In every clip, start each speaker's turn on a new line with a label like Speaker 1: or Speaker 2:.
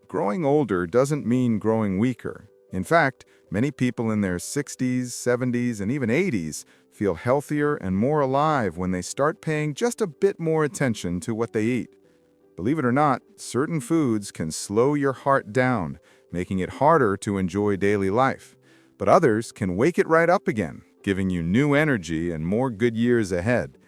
Speaker 1: growing older doesn't mean growing weaker. In fact, many people in their 60s, 70s, and even 80s feel healthier and more alive when they start paying just a bit more attention to what they eat. Believe it or not, certain foods can slow your heart down, making it harder to enjoy daily life. But others can wake it right up again, giving you new energy and more good years ahead.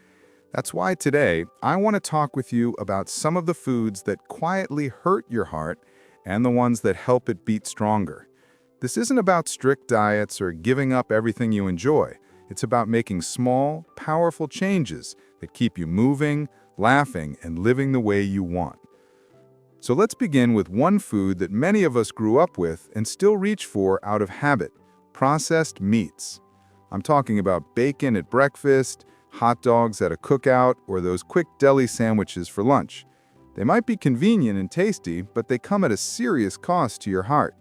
Speaker 1: That's why today, I want to talk with you about some of the foods that quietly hurt your heart and the ones that help it beat stronger. This isn't about strict diets or giving up everything you enjoy. It's about making small, powerful changes that keep you moving, laughing, and living the way you want. So let's begin with one food that many of us grew up with and still reach for out of habit: processed meats. I'm talking about bacon at breakfast, hot dogs at a cookout, or those quick deli sandwiches for lunch. They might be convenient and tasty, but they come at a serious cost to your heart.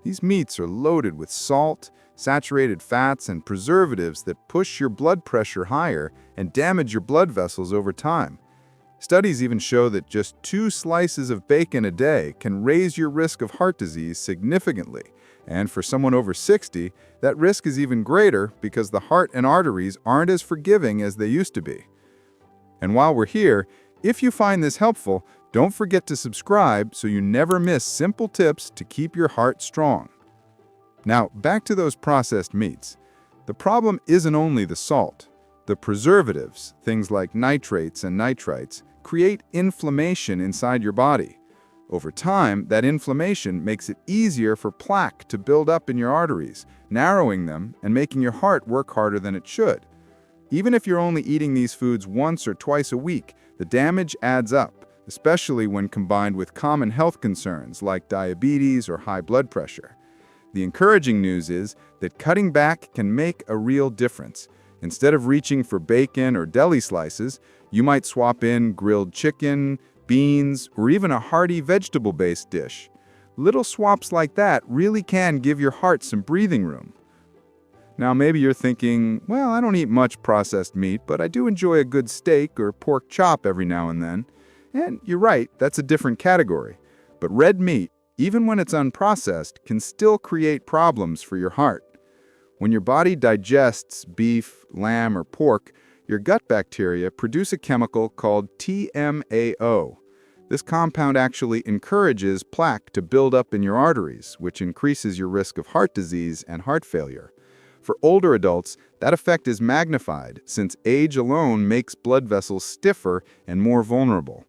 Speaker 1: These meats are loaded with salt, saturated fats, and preservatives that push your blood pressure higher and damage your blood vessels over time. Studies even show that just 2 slices of bacon a day can raise your risk of heart disease significantly. And for someone over 60, that risk is even greater because the heart and arteries aren't as forgiving as they used to be. And while we're here, if you find this helpful, don't forget to subscribe so you never miss simple tips to keep your heart strong. Now, back to those processed meats. The problem isn't only the salt. The preservatives, things like nitrates and nitrites, create inflammation inside your body. Over time, that inflammation makes it easier for plaque to build up in your arteries, narrowing them and making your heart work harder than it should. Even if you're only eating these foods once or twice a week, the damage adds up, especially when combined with common health concerns like diabetes or high blood pressure. The encouraging news is that cutting back can make a real difference. Instead of reaching for bacon or deli slices, you might swap in grilled chicken, beans, or even a hearty vegetable-based dish. Little swaps like that really can give your heart some breathing room. Now maybe you're thinking, well, I don't eat much processed meat, but I do enjoy a good steak or pork chop every now and then. And you're right, that's a different category. But red meat, even when it's unprocessed, can still create problems for your heart. When your body digests beef, lamb, or pork, your gut bacteria produce a chemical called TMAO. This compound actually encourages plaque to build up in your arteries, which increases your risk of heart disease and heart failure. For older adults, that effect is magnified since age alone makes blood vessels stiffer and more vulnerable.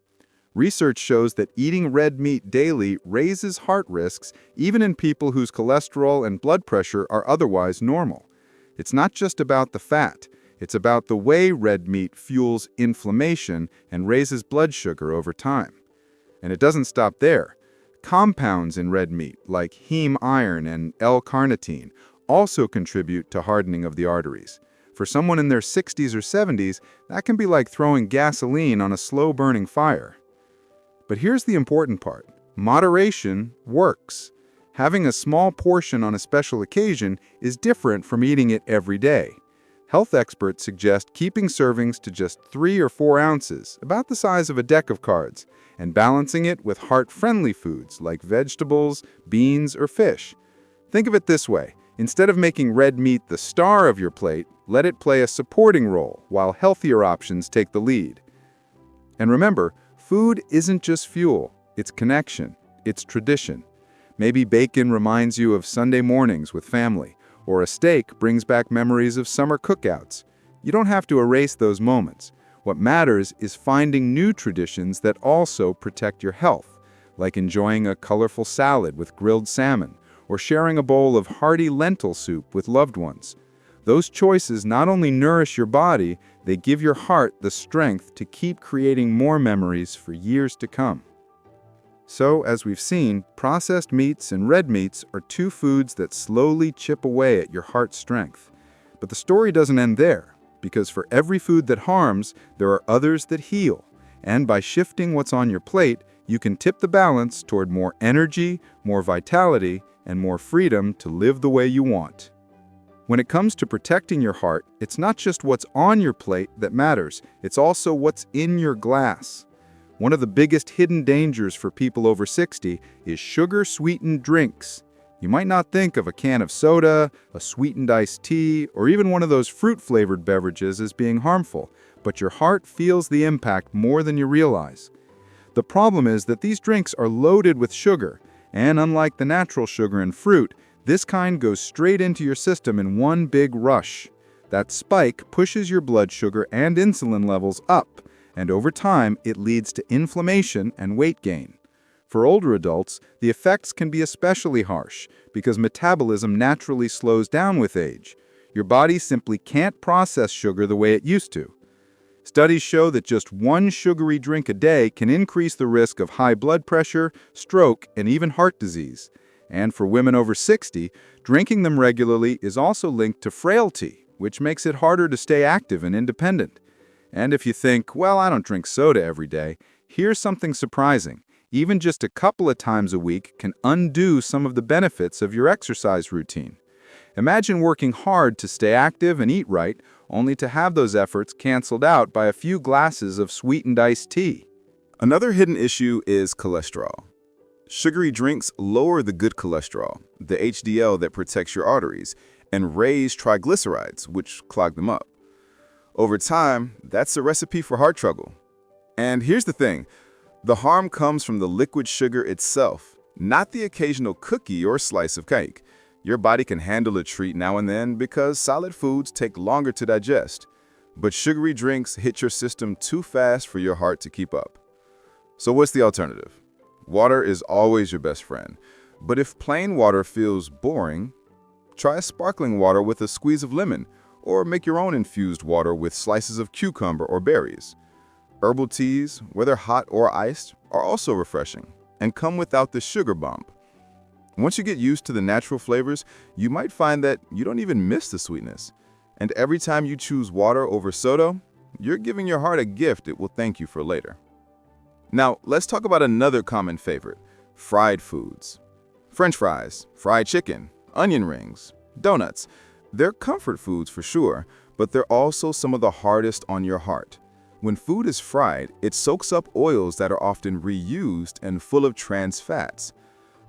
Speaker 1: Research shows that eating red meat daily raises heart risks even in people whose cholesterol and blood pressure are otherwise normal. It's not just about the fat. It's about the way red meat fuels inflammation and raises blood sugar over time. And it doesn't stop there. Compounds in red meat, like heme iron and L-carnitine, also contribute to hardening of the arteries. For someone in their 60s or 70s, that can be like throwing gasoline on a slow-burning fire. But here's the important part. Moderation works. Having a small portion on a special occasion is different from eating it every day. Health experts suggest keeping servings to just 3 or 4 ounces, about the size of a deck of cards, and balancing it with heart-friendly foods like vegetables, beans, or fish. Think of it this way. Instead of making red meat the star of your plate, let it play a supporting role while healthier options take the lead. And remember, food isn't just fuel, it's connection, it's tradition. Maybe bacon reminds you of Sunday mornings with family, or a steak brings back memories of summer cookouts. You don't have to erase those moments. What matters is finding new traditions that also protect your health, like enjoying a colorful salad with grilled salmon, or sharing a bowl of hearty lentil soup with loved ones. Those choices not only nourish your body, they give your heart the strength to keep creating more memories for years to come. So, as we've seen, processed meats and red meats are 2 foods that slowly chip away at your heart's strength. But the story doesn't end there, because for every food that harms, there are others that heal. And by shifting what's on your plate, you can tip the balance toward more energy, more vitality, and more freedom to live the way you want. When it comes to protecting your heart, it's not just what's on your plate that matters, it's also what's in your glass. One of the biggest hidden dangers for people over 60 is sugar-sweetened drinks. You might not think of a can of soda, a sweetened iced tea, or even one of those fruit-flavored beverages as being harmful, but your heart feels the impact more than you realize. The problem is that these drinks are loaded with sugar, and unlike the natural sugar in fruit, this kind goes straight into your system in one big rush. That spike pushes your blood sugar and insulin levels up, and over time it leads to inflammation and weight gain. For older adults, the effects can be especially harsh because metabolism naturally slows down with age. Your body simply can't process sugar the way it used to. Studies show that just one sugary drink a day can increase the risk of high blood pressure, stroke, and even heart disease. And for women over 60, drinking them regularly is also linked to frailty, which makes it harder to stay active and independent. And if you think, well, I don't drink soda every day, here's something surprising. Even just a couple of times a week can undo some of the benefits of your exercise routine. Imagine working hard to stay active and eat right, only to have those efforts canceled out by a few glasses of sweetened iced tea.
Speaker 2: Another hidden issue is cholesterol. Sugary drinks lower the good cholesterol, the HDL that protects your arteries, and raise triglycerides, which clog them up. Over time, that's a recipe for heart trouble. And here's the thing. The harm comes from the liquid sugar itself, not the occasional cookie or slice of cake. Your body can handle a treat now and then because solid foods take longer to digest. But sugary drinks hit your system too fast for your heart to keep up. So what's the alternative? Water is always your best friend. But if plain water feels boring, try sparkling water with a squeeze of lemon, or make your own infused water with slices of cucumber or berries. Herbal teas, whether hot or iced, are also refreshing and come without the sugar bump. Once you get used to the natural flavors, you might find that you don't even miss the sweetness. And every time you choose water over soda, you're giving your heart a gift it will thank you for later. Now, let's talk about another common favorite, fried foods. French fries, fried chicken, onion rings, donuts. They're comfort foods for sure, but they're also some of the hardest on your heart. When food is fried, it soaks up oils that are often reused and full of trans fats.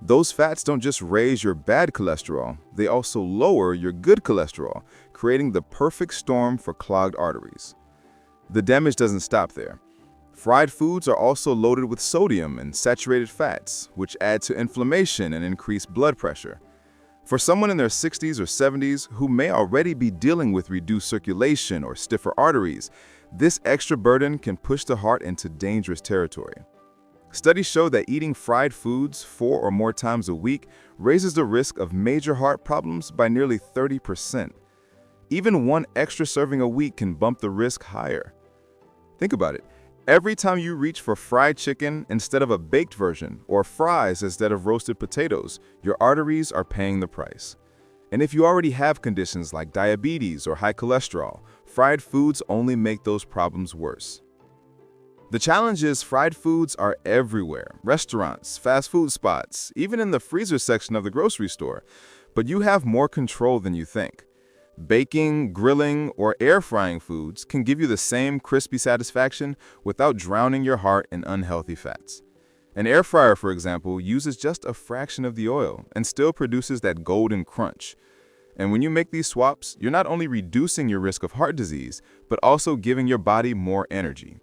Speaker 2: Those fats don't just raise your bad cholesterol, they also lower your good cholesterol, creating the perfect storm for clogged arteries. The damage doesn't stop there. Fried foods are also loaded with sodium and saturated fats, which add to inflammation and increase blood pressure. For someone in their 60s or 70s who may already be dealing with reduced circulation or stiffer arteries, this extra burden can push the heart into dangerous territory. Studies show that eating fried foods 4 or more times a week raises the risk of major heart problems by nearly 30%. Even one extra serving a week can bump the risk higher. Think about it. Every time you reach for fried chicken instead of a baked version, or fries instead of roasted potatoes, your arteries are paying the price. And if you already have conditions like diabetes or high cholesterol, fried foods only make those problems worse. The challenge is fried foods are everywhere, restaurants, fast food spots, even in the freezer section of the grocery store. But you have more control than you think. Baking, grilling, or air frying foods can give you the same crispy satisfaction without drowning your heart in unhealthy fats. An air fryer, for example, uses just a fraction of the oil and still produces that golden crunch. And when you make these swaps, you're not only reducing your risk of heart disease, but also giving your body more energy.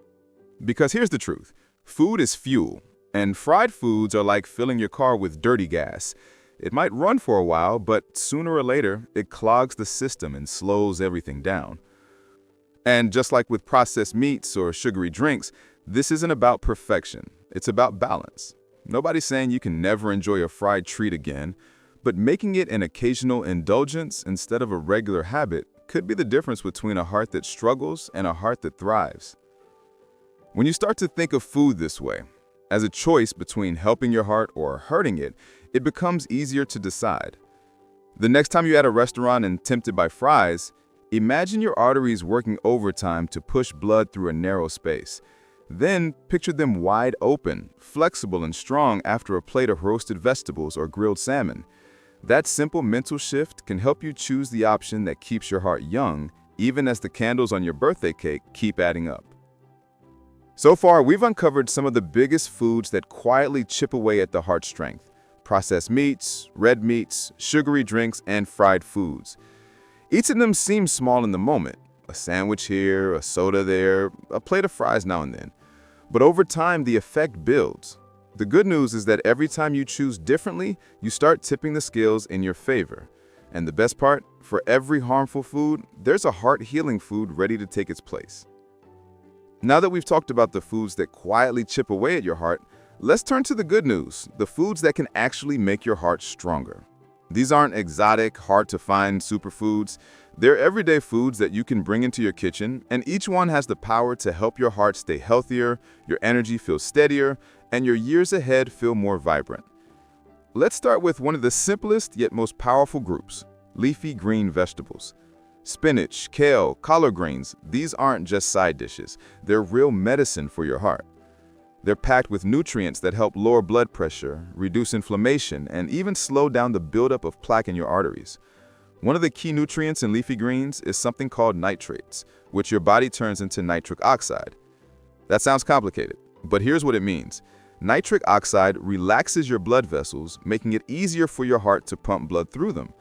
Speaker 2: Because here's the truth, food is fuel, and fried foods are like filling your car with dirty gas. It might run for a while, but sooner or later, it clogs the system and slows everything down. And just like with processed meats or sugary drinks, this isn't about perfection, it's about balance. Nobody's saying you can never enjoy a fried treat again, but making it an occasional indulgence instead of a regular habit could be the difference between a heart that struggles and a heart that thrives. When you start to think of food this way, as a choice between helping your heart or hurting it, it becomes easier to decide. The next time you're at a restaurant and tempted by fries, imagine your arteries working overtime to push blood through a narrow space. Then picture them wide open, flexible and strong after a plate of roasted vegetables or grilled salmon. That simple mental shift can help you choose the option that keeps your heart young, even as the candles on your birthday cake keep adding up. So far, we've uncovered some of the biggest foods that quietly chip away at the heart's strength: processed meats, red meats, sugary drinks, and fried foods. Each of them seems small in the moment: a sandwich here, a soda there, a plate of fries now and then. But over time, the effect builds. The good news is that every time you choose differently, you start tipping the scales in your favor. And the best part, for every harmful food, there's a heart-healing food ready to take its place. Now that we've talked about the foods that quietly chip away at your heart, let's turn to the good news, the foods that can actually make your heart stronger. These aren't exotic, hard-to-find superfoods. They're everyday foods that you can bring into your kitchen, and each one has the power to help your heart stay healthier, your energy feel steadier, and your years ahead feel more vibrant. Let's start with one of the simplest yet most powerful groups: leafy green vegetables. Spinach, kale, collard greens, these aren't just side dishes. They're real medicine for your heart. They're packed with nutrients that help lower blood pressure, reduce inflammation, and even slow down the buildup of plaque in your arteries. One of the key nutrients in leafy greens is something called nitrates, which your body turns into nitric oxide. That sounds complicated, but here's what it means. Nitric oxide relaxes your blood vessels, making it easier for your heart to pump blood through them.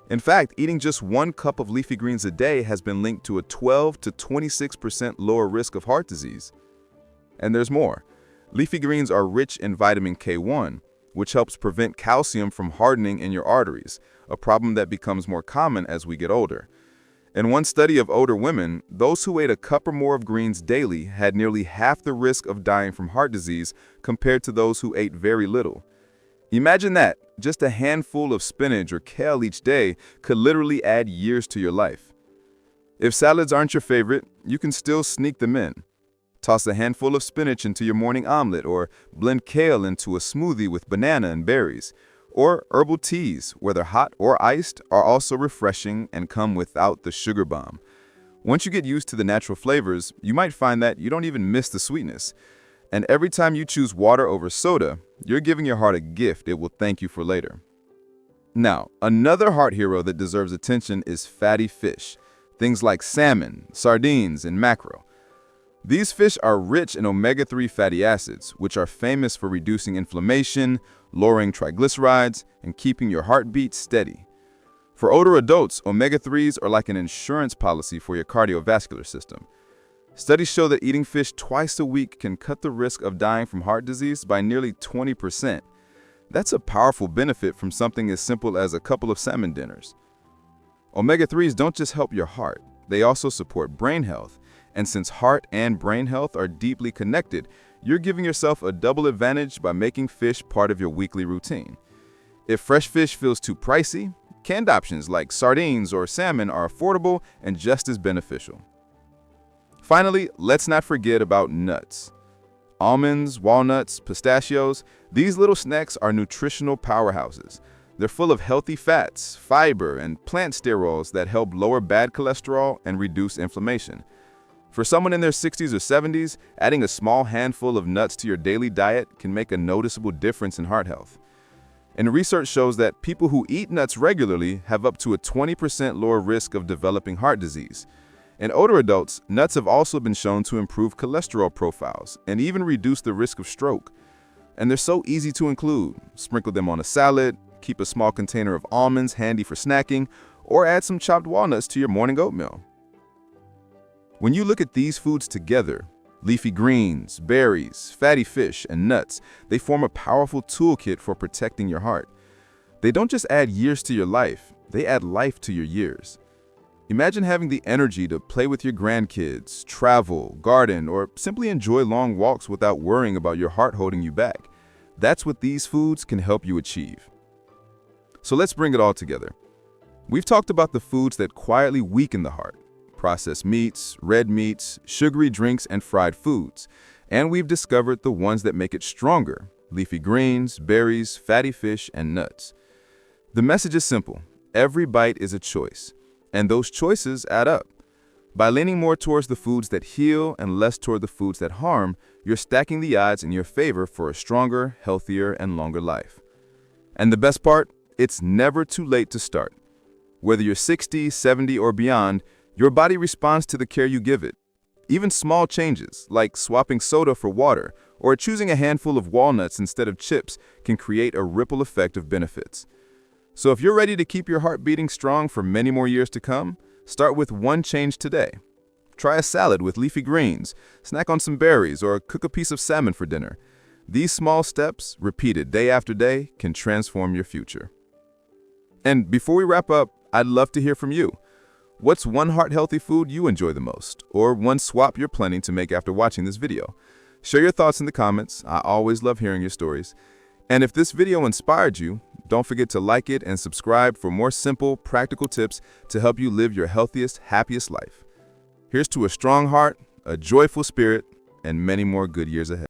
Speaker 2: In fact, eating just 1 cup of leafy greens a day has been linked to a 12 to 26% lower risk of heart disease. And there's more. Leafy greens are rich in vitamin K1, which helps prevent calcium from hardening in your arteries, a problem that becomes more common as we get older. In one study of older women, those who ate a cup or more of greens daily had nearly half the risk of dying from heart disease compared to those who ate very little. Imagine that, just a handful of spinach or kale each day could literally add years to your life. If salads aren't your favorite, you can still sneak them in. Toss a handful of spinach into your morning omelet, or blend kale into a smoothie with banana and berries. Or herbal teas, whether hot or iced, are also refreshing and come without the sugar bomb. Once you get used to the natural flavors, you might find that you don't even miss the sweetness. And every time you choose water over soda, you're giving your heart a gift it will thank you for later. Now, another heart hero that deserves attention is fatty fish. Things like salmon, sardines, and mackerel. These fish are rich in omega-3 fatty acids, which are famous for reducing inflammation, lowering triglycerides, and keeping your heartbeat steady. For older adults, omega-3s are like an insurance policy for your cardiovascular system. Studies show that eating fish twice a week can cut the risk of dying from heart disease by nearly 20%. That's a powerful benefit from something as simple as a couple of salmon dinners. Omega-3s don't just help your heart, they also support brain health. And since heart and brain health are deeply connected, you're giving yourself a double advantage by making fish part of your weekly routine. If fresh fish feels too pricey, canned options like sardines or salmon are affordable and just as beneficial. Finally, let's not forget about nuts. Almonds, walnuts, pistachios, these little snacks are nutritional powerhouses. They're full of healthy fats, fiber, and plant sterols that help lower bad cholesterol and reduce inflammation. For someone in their 60s or 70s, adding a small handful of nuts to your daily diet can make a noticeable difference in heart health. And research shows that people who eat nuts regularly have up to a 20% lower risk of developing heart disease. In older adults, nuts have also been shown to improve cholesterol profiles and even reduce the risk of stroke. And they're so easy to include. Sprinkle them on a salad, keep a small container of almonds handy for snacking, or add some chopped walnuts to your morning oatmeal. When you look at these foods together, leafy greens, berries, fatty fish, and nuts, they form a powerful toolkit for protecting your heart. They don't just add years to your life, they add life to your years. Imagine having the energy to play with your grandkids, travel, garden, or simply enjoy long walks without worrying about your heart holding you back. That's what these foods can help you achieve. So let's bring it all together. We've talked about the foods that quietly weaken the heart: processed meats, red meats, sugary drinks, and fried foods. And we've discovered the ones that make it stronger: leafy greens, berries, fatty fish, and nuts. The message is simple. Every bite is a choice, and those choices add up. By leaning more towards the foods that heal and less toward the foods that harm, you're stacking the odds in your favor for a stronger, healthier, and longer life. And the best part? It's never too late to start. Whether you're 60, 70, or beyond, your body responds to the care you give it. Even small changes, like swapping soda for water or choosing a handful of walnuts instead of chips, can create a ripple effect of benefits. So if you're ready to keep your heart beating strong for many more years to come, start with one change today. Try a salad with leafy greens, snack on some berries, or cook a piece of salmon for dinner. These small steps, repeated day after day, can transform your future. And before we wrap up, I'd love to hear from you. What's one heart-healthy food you enjoy the most, or one swap you're planning to make after watching this video? Share your thoughts in the comments. I always love hearing your stories. And if this video inspired you, don't forget to like it and subscribe for more simple, practical tips to help you live your healthiest, happiest life. Here's to a strong heart, a joyful spirit, and many more good years ahead.